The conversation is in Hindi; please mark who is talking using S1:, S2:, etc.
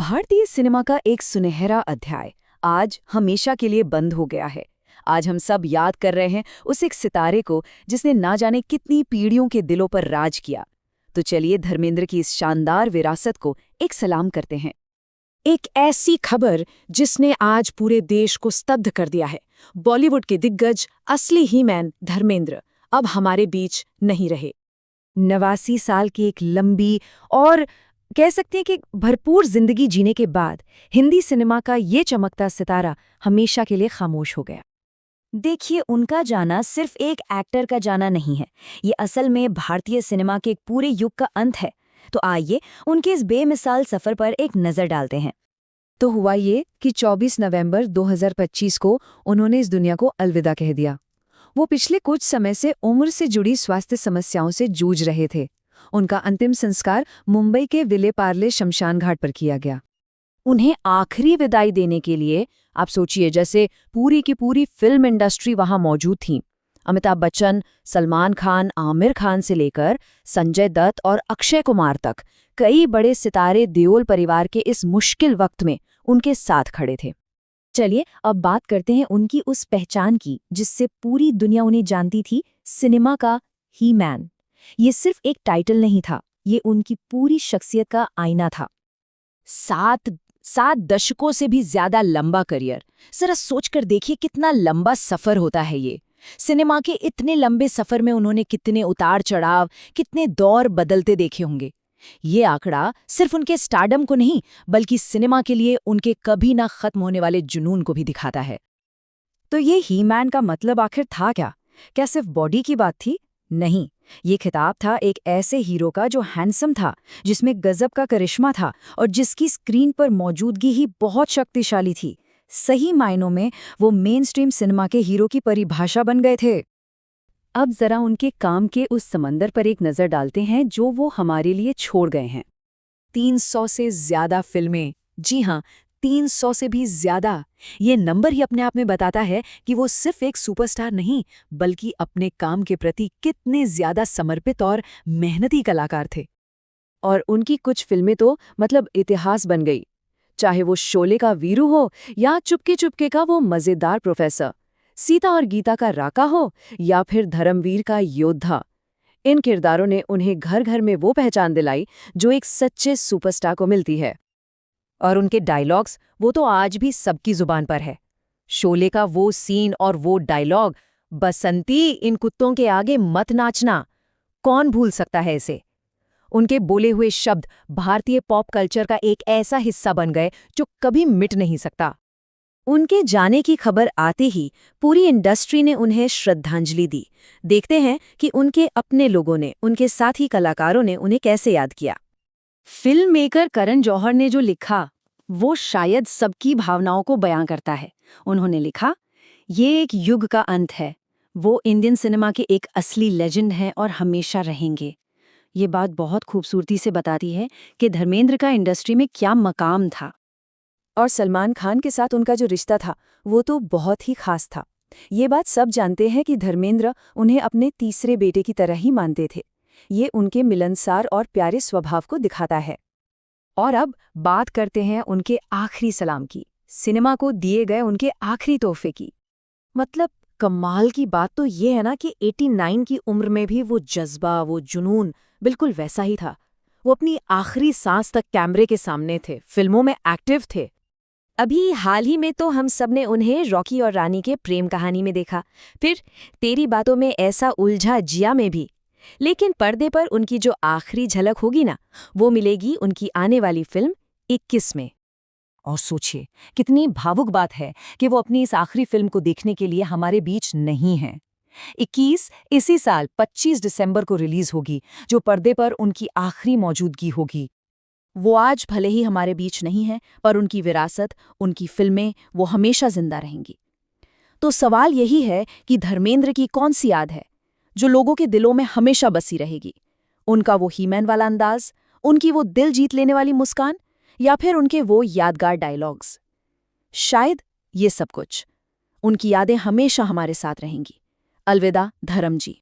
S1: भारतीय सिनेमा का एक सुनहरा अध्याय आज हमेशा के लिए बंद हो गया है। आज हम सब याद कर रहे हैं उस एक सितारे को जिसने ना जाने कितनी पीढ़ियों के दिलों पर राज किया। तो चलिए धर्मेंद्र की इस शानदार विरासत को एक सलाम करते हैं।
S2: एक ऐसी खबर जिसने आज पूरे देश को स्तब्ध कर दिया है। बॉलीवुड के दिग्गज असली हीमैन धर्मेंद्र अब हमारे बीच नहीं रहे।
S1: 89 साल की एक लंबी और कह सकते हैं कि भरपूर जिंदगी जीने के बाद हिंदी सिनेमा का ये चमकता सितारा हमेशा के लिए खामोश हो गया। देखिए, उनका जाना सिर्फ एक एक्टर का जाना नहीं है, ये असल में भारतीय सिनेमा के एक पूरे युग का अंत है। तो आइए उनके इस बेमिसाल सफर पर एक नज़र डालते हैं। तो हुआ ये कि 24 नवंबर 2025 को उन्होंने इस दुनिया को अलविदा कह दिया। वो पिछले कुछ समय से उम्र से जुड़ी स्वास्थ्य समस्याओं से जूझ रहे थे। उनका अंतिम संस्कार मुंबई के विले पार्ले शमशान घाट पर किया गया। उन्हें आखिरी विदाई देने के लिए आप सोचिए, जैसे पूरी की पूरी फिल्म इंडस्ट्री वहां मौजूद थी। अमिताभ बच्चन, सलमान खान, आमिर खान से लेकर संजय दत्त और अक्षय कुमार तक कई बड़े सितारे देओल परिवार के इस मुश्किल वक्त में उनके साथ खड़े थे। चलिए अब बात करते हैं उनकी उस पहचान की जिससे पूरी दुनिया उन्हें जानती थी, सिनेमा का ही मैन। ये सिर्फ एक टाइटल नहीं था, ये उनकी पूरी शख्सियत का आईना था। सात दशकों से भी ज्यादा लंबा करियर। जरा सोचकर देखिए कितना लंबा सफर होता है ये। सिनेमा के इतने लंबे सफर में उन्होंने कितने उतार चढ़ाव, कितने दौर बदलते देखे होंगे। ये आंकड़ा सिर्फ उनके स्टारडम को नहीं, बल्कि सिनेमा के लिए उनके कभी ना खत्म होने वाले जुनून को भी दिखाता है। तो ये ही मैन का मतलब आखिर था क्या? क्या सिर्फ बॉडी की बात थी? नहीं, ये खिताब था एक ऐसे हीरो का जो हैंडसम था, जिसमें गजब का करिश्मा था और जिसकी स्क्रीन पर मौजूदगी ही बहुत शक्तिशाली थी। सही मायनों में वो मेन स्ट्रीम सिनेमा के हीरो की परिभाषा बन गए थे। अब जरा उनके काम के उस समंदर पर एक नज़र डालते हैं जो वो हमारे लिए छोड़ गए हैं। 300 से ज्यादा फिल्में, जी हाँ, 300 से भी ज्यादा। ये नंबर ही अपने आप में बताता है कि वो सिर्फ एक सुपरस्टार नहीं, बल्कि अपने काम के प्रति कितने ज्यादा समर्पित और मेहनती कलाकार थे। और उनकी कुछ फिल्में तो मतलब इतिहास बन गई, चाहे वो शोले का वीरू हो या चुपके चुपके का वो मजेदार प्रोफेसर, सीता और गीता का राका हो या फिर धर्मवीर का योद्धा। इन किरदारों ने उन्हें घर घर में वो पहचान दिलाई जो एक सच्चे सुपरस्टार को मिलती है। और उनके डायलॉग्स, वो तो आज भी सबकी जुबान पर है। शोले का वो सीन और वो डायलॉग, बसंती इन कुत्तों के आगे मत नाचना, कौन भूल सकता है इसे? उनके बोले हुए शब्द भारतीय पॉप कल्चर का एक ऐसा हिस्सा बन गए जो कभी मिट नहीं सकता। उनके जाने की खबर आते ही पूरी इंडस्ट्री ने उन्हें श्रद्धांजलि दी। देखते हैं कि उनके अपने लोगों ने, उनके साथी कलाकारों ने उन्हें कैसे याद किया। फिल्म मेकर करण जौहर ने जो लिखा वो शायद सबकी भावनाओं को बयां करता है। उन्होंने लिखा, ये एक युग का अंत है। वो इंडियन सिनेमा के एक असली लेजेंड हैं और हमेशा रहेंगे। ये बात बहुत खूबसूरती से बताती है कि धर्मेंद्र का इंडस्ट्री में क्या मकाम था। और सलमान खान के साथ उनका जो रिश्ता था वो तो बहुत ही खास था। ये बात सब जानते हैं कि धर्मेंद्र उन्हें अपने तीसरे बेटे की तरह ही मानते थे। ये उनके मिलनसार और प्यारे स्वभाव को दिखाता है। और अब बात करते हैं उनके आखिरी सलाम की, सिनेमा को दिए गए उनके आखिरी तोहफे की। मतलब कमाल की बात तो ये है ना कि 89 की उम्र में भी वो जज्बा, वो जुनून बिल्कुल वैसा ही था। वो अपनी आखिरी सांस तक कैमरे के सामने थे, फिल्मों में एक्टिव थे। अभी हाल ही में तो हम सब ने उन्हें रॉकी और रानी के प्रेम कहानी में देखा, फिर तेरी बातों में ऐसा उलझा जिया में भी। लेकिन पर्दे पर उनकी जो आखिरी झलक होगी ना, वो मिलेगी उनकी आने वाली फिल्म 21 में। और सोचिए कितनी भावुक बात है कि वो अपनी इस आखिरी फिल्म को देखने के लिए हमारे बीच नहीं हैं। 21 इसी साल 25 दिसंबर को रिलीज होगी, जो पर्दे पर उनकी आखिरी मौजूदगी होगी। वो आज भले ही हमारे बीच नहीं है, पर उनकी विरासत, उनकी फिल्में, वो हमेशा जिंदा रहेंगी। तो सवाल यही है कि धर्मेंद्र की कौन सी याद है जो लोगों के दिलों में हमेशा बसी रहेगी? उनका वो हीमैन वाला अंदाज, उनकी वो दिल जीत लेने वाली मुस्कान, या फिर उनके वो यादगार डायलॉग्स? शायद ये सब कुछ। उनकी यादें हमेशा हमारे साथ रहेंगी। अलविदा धर्म जी।